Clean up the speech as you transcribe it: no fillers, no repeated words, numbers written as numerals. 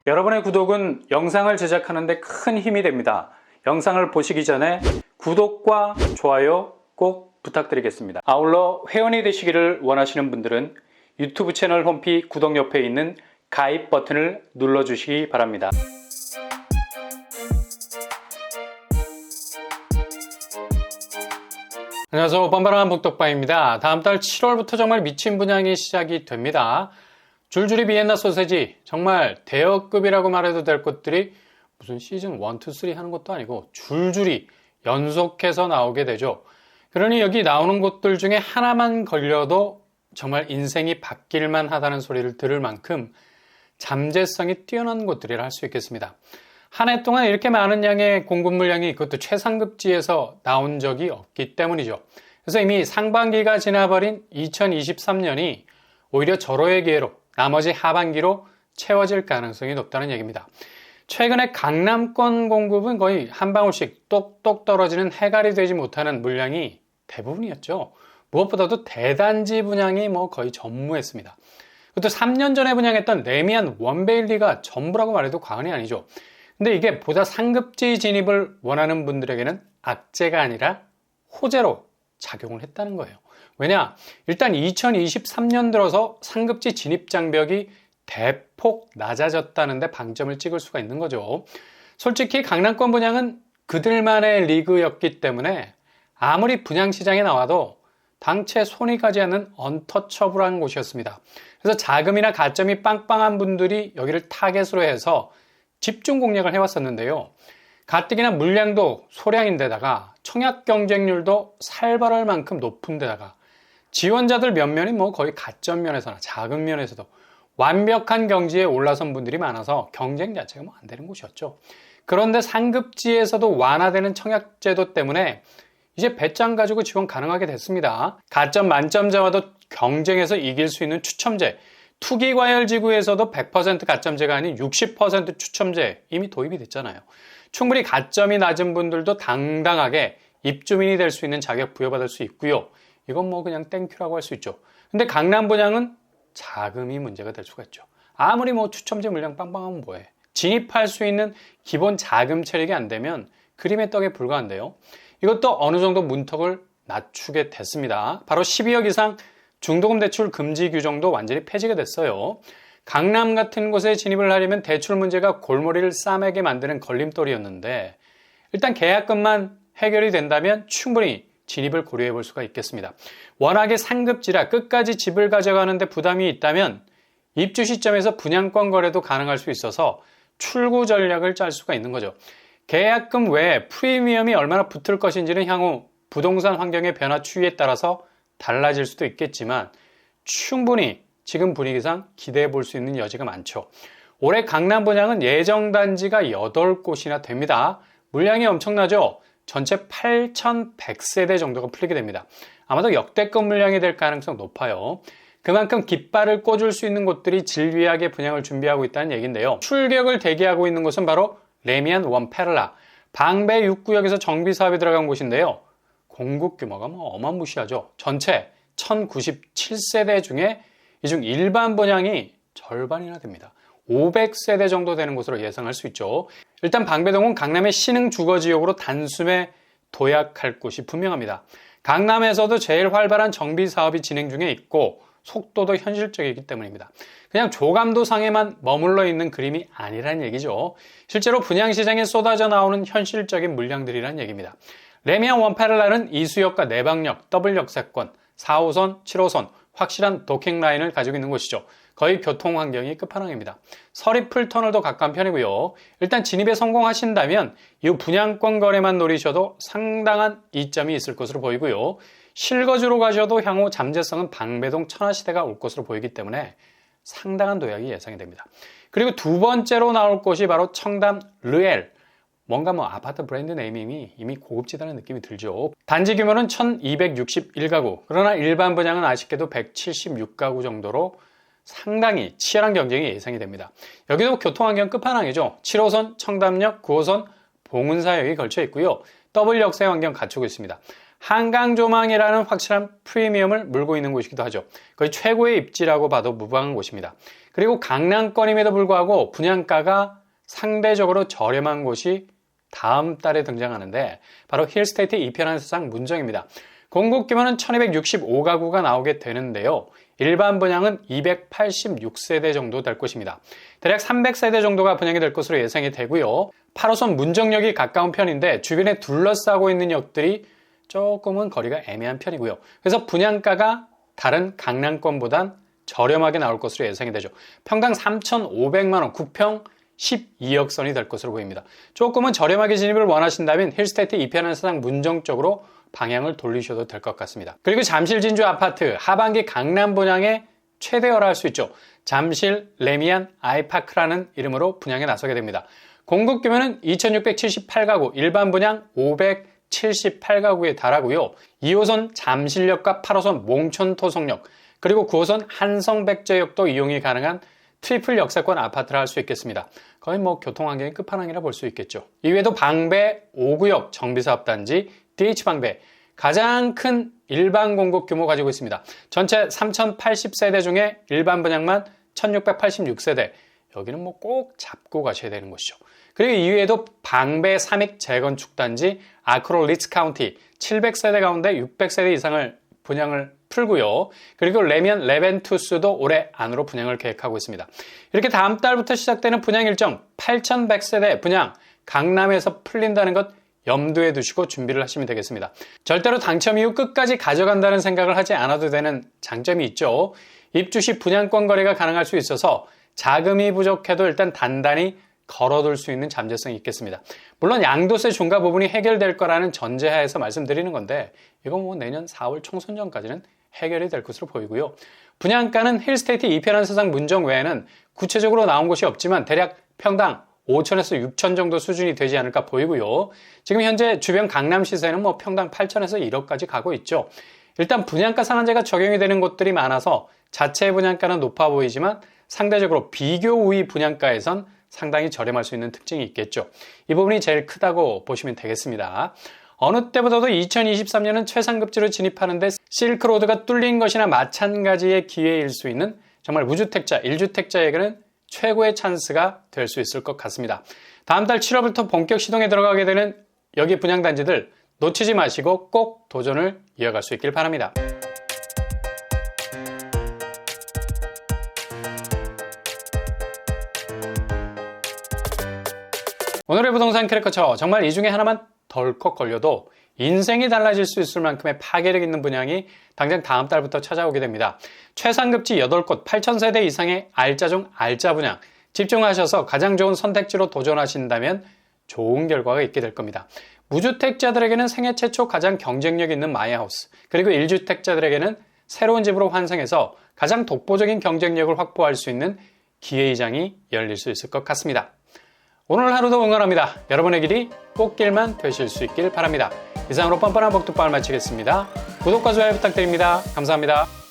여러분의 구독은 영상을 제작하는 데 큰 힘이 됩니다. 영상을 보시기 전에 구독과 좋아요 꼭 부탁드리겠습니다. 아울러 회원이 되시기를 원하시는 분들은 유튜브 채널 홈피 구독 옆에 있는 가입 버튼을 눌러주시기 바랍니다. 안녕하세요. 뻔뻔한 북덕바입니다. 다음 달 7월부터 정말 미친 분양이 시작이 됩니다. 줄줄이 비엔나 소세지, 정말 대여급이라고 말해도 될 것들이 무슨 시즌 1, 2, 3 하는 것도 아니고 줄줄이 연속해서 나오게 되죠. 그러니 여기 나오는 곳들 중에 하나만 걸려도 정말 인생이 바뀔만 하다는 소리를 들을 만큼 잠재성이 뛰어난 곳들이라 할 수 있겠습니다. 한 해 동안 이렇게 많은 양의 공급 물량이 그것도 최상급지에서 나온 적이 없기 때문이죠. 그래서 이미 상반기가 지나버린 2023년이 오히려 절호의 기회로 나머지 하반기로 채워질 가능성이 높다는 얘기입니다. 최근에 강남권 공급은 거의 한 방울씩 똑똑 떨어지는 해갈이 되지 못하는 물량이 대부분이었죠. 무엇보다도 대단지 분양이 거의 전무했습니다. 그것도 3년 전에 분양했던 레미안 원베일리가 전부라고 말해도 과언이 아니죠. 근데 이게 보다 상급지 진입을 원하는 분들에게는 악재가 아니라 호재로 작용을 했다는 거예요. 왜냐? 일단 2023년 들어서 상급지 진입 장벽이 대폭 낮아졌다는데 방점을 찍을 수가 있는 거죠. 솔직히 강남권 분양은 그들만의 리그였기 때문에 아무리 분양시장에 나와도 당최 손이 가지 않는 언터처블한 곳이었습니다. 그래서 자금이나 가점이 빵빵한 분들이 여기를 타겟으로 해서 집중 공략을 해왔었는데요. 가뜩이나 물량도 소량인데다가 청약 경쟁률도 살벌할 만큼 높은 데다가 지원자들 면면이 거의 가점 면에서나 자금 면에서도 완벽한 경지에 올라선 분들이 많아서 경쟁 자체가 안 되는 곳이었죠. 그런데 상급지에서도 완화되는 청약제도 때문에 이제 배짱 가지고 지원 가능하게 됐습니다. 가점 만점자와도 경쟁해서 이길 수 있는 추첨제, 투기과열지구에서도 100% 가점제가 아닌 60% 추첨제 이미 도입이 됐잖아요. 충분히 가점이 낮은 분들도 당당하게 입주민이 될 수 있는 자격 부여받을 수 있고요. 이건 그냥 땡큐라고 할 수 있죠. 근데 강남 분양은 자금이 문제가 될 수가 있죠. 아무리 추첨제 물량 빵빵하면 뭐해. 진입할 수 있는 기본 자금 체력이 안 되면 그림의 떡에 불과한데요. 이것도 어느 정도 문턱을 낮추게 됐습니다. 바로 12억 이상 중도금 대출 금지 규정도 완전히 폐지가 됐어요. 강남 같은 곳에 진입을 하려면 대출 문제가 골머리를 싸매게 만드는 걸림돌이었는데 일단 계약금만 해결이 된다면 충분히 진입을 고려해 볼 수가 있겠습니다. 워낙에 상급지라 끝까지 집을 가져가는데 부담이 있다면 입주 시점에서 분양권 거래도 가능할 수 있어서 출구 전략을 짤 수가 있는 거죠. 계약금 외에 프리미엄이 얼마나 붙을 것인지는 향후 부동산 환경의 변화 추이에 따라서 달라질 수도 있겠지만 충분히 지금 분위기상 기대해 볼 수 있는 여지가 많죠. 올해 강남 분양은 예정 단지가 8곳이나 됩니다. 물량이 엄청나죠? 전체 8,100세대 정도가 풀리게 됩니다. 아마도 역대급 물량이 될 가능성 높아요. 그만큼 깃발을 꽂을 수 있는 곳들이 질비하게 분양을 준비하고 있다는 얘기인데요. 출격을 대기하고 있는 곳은 바로 레미안 원페를라, 방배 6구역에서 정비사업이 들어간 곳인데요. 공급 규모가 어마무시하죠. 전체 1,097세대 중에 이 중 일반 분양이 절반이나 됩니다. 500세대 정도 되는 곳으로 예상할 수 있죠. 일단 방배동은 강남의 신흥 주거지역으로 단숨에 도약할 곳이 분명합니다. 강남에서도 제일 활발한 정비사업이 진행 중에 있고 속도도 현실적이기 때문입니다. 그냥 조감도상에만 머물러 있는 그림이 아니란 얘기죠. 실제로 분양시장에 쏟아져 나오는 현실적인 물량들이란 얘기입니다. 레미안 원페를라는 이수역과 내방역, 더블 역세권, 4호선, 7호선 확실한 도킹 라인을 가지고 있는 곳이죠. 거의 교통 환경이 끝판왕입니다. 서리풀 터널도 가까운 편이고요. 일단 진입에 성공하신다면 이후 분양권 거래만 노리셔도 상당한 이점이 있을 것으로 보이고요. 실거주로 가셔도 향후 잠재성은 방배동 천하시대가 올 것으로 보이기 때문에 상당한 도약이 예상이 됩니다. 그리고 두 번째로 나올 곳이 바로 청담 르엘. 뭔가 아파트 브랜드 네이밍이 이미 고급지다는 느낌이 들죠. 단지 규모는 1261가구, 그러나 일반 분양은 아쉽게도 176가구 정도로 상당히 치열한 경쟁이 예상이 됩니다. 여기도 교통환경 끝판왕이죠. 7호선 청담역, 9호선 봉은사역이 걸쳐 있고요. 더블 역세 환경 갖추고 있습니다. 한강조망이라는 확실한 프리미엄을 물고 있는 곳이기도 하죠. 거의 최고의 입지라고 봐도 무방한 곳입니다. 그리고 강남권임에도 불구하고 분양가가 상대적으로 저렴한 곳이 다음 달에 등장하는데 바로 힐스테이트 2편한 세상 문정입니다. 공급 규모는 1265가구가 나오게 되는데요. 일반 분양은 286세대 정도 될 것입니다. 대략 300세대 정도가 분양이 될 것으로 예상이 되고요. 8호선 문정역이 가까운 편인데 주변에 둘러싸고 있는 역들이 조금은 거리가 애매한 편이고요. 그래서 분양가가 다른 강남권보단 저렴하게 나올 것으로 예상이 되죠. 평당 3,500만원, 9평 12억 선이 될 것으로 보입니다. 조금은 저렴하게 진입을 원하신다면 힐스테이트 2편한 세상 문정 쪽으로 방향을 돌리셔도 될 것 같습니다. 그리고 잠실 진주 아파트 하반기 강남 분양에 최대화를 할 수 있죠. 잠실 레미안 아이파크라는 이름으로 분양에 나서게 됩니다. 공급 규모는 2,678가구, 일반 분양 578가구에 달하고요. 2호선 잠실역과 8호선 몽촌토성역, 그리고 9호선 한성백제역도 이용이 가능한 트리플 역세권 아파트를 할 수 있겠습니다. 거의 교통환경이 끝판왕이라 볼 수 있겠죠. 이외에도 방배 5구역 정비사업단지 DH방배 가장 큰 일반 공급 규모 가지고 있습니다. 전체 3,080세대 중에 일반 분양만 1,686세대. 여기는 꼭 잡고 가셔야 되는 곳이죠. 그리고 이외에도 방배 3익 재건축 단지 아크로 리츠 카운티 700세대 가운데 600세대 이상을 분양을 풀고요. 그리고 레미안 레벤투스도 올해 안으로 분양을 계획하고 있습니다. 이렇게 다음 달부터 시작되는 분양 일정 8,100세대 분양 강남에서 풀린다는 것 염두에 두시고 준비를 하시면 되겠습니다. 절대로 당첨 이후 끝까지 가져간다는 생각을 하지 않아도 되는 장점이 있죠. 입주 시 분양권 거래가 가능할 수 있어서 자금이 부족해도 일단 단단히 걸어둘 수 있는 잠재성이 있겠습니다. 물론 양도세 중과 부분이 해결될 거라는 전제하에서 말씀드리는 건데 이건 내년 4월 총선 전까지는 해결이 될 것으로 보이고요. 분양가는 힐스테이트 2편한 세상 문정 외에는 구체적으로 나온 곳이 없지만 대략 평당 5천에서 6천 정도 수준이 되지 않을까 보이고요. 지금 현재 주변 강남 시세는 평당 8천에서 1억까지 가고 있죠. 일단 분양가 상한제가 적용이 되는 곳들이 많아서 자체 분양가는 높아 보이지만 상대적으로 비교 우위 분양가에선 상당히 저렴할 수 있는 특징이 있겠죠. 이 부분이 제일 크다고 보시면 되겠습니다. 어느 때보다도 2023년은 최상급지로 진입하는데 실크로드가 뚫린 것이나 마찬가지의 기회일 수 있는 정말 무주택자, 1주택자에게는 최고의 찬스가 될 수 있을 것 같습니다. 다음 달 7월부터 본격 시동에 들어가게 되는 여기 분양단지들 놓치지 마시고 꼭 도전을 이어갈 수 있길 바랍니다. 오늘의 부동산 크래커처 정말 이 중에 하나만 덜컥 걸려도 인생이 달라질 수 있을 만큼의 파괴력 있는 분양이 당장 다음 달부터 찾아오게 됩니다. 최상급지 8곳 8,000세대 이상의 알짜 중 알짜 분양 집중하셔서 가장 좋은 선택지로 도전하신다면 좋은 결과가 있게 될 겁니다. 무주택자들에게는 생애 최초 가장 경쟁력 있는 마이하우스, 그리고 1주택자들에게는 새로운 집으로 환승해서 가장 독보적인 경쟁력을 확보할 수 있는 기회의장이 열릴 수 있을 것 같습니다. 오늘 하루도 응원합니다. 여러분의 길이 꽃길만 되실 수 있길 바랍니다. 이상으로 뻔뻔한 복두방을 마치겠습니다. 구독과 좋아요 부탁드립니다. 감사합니다.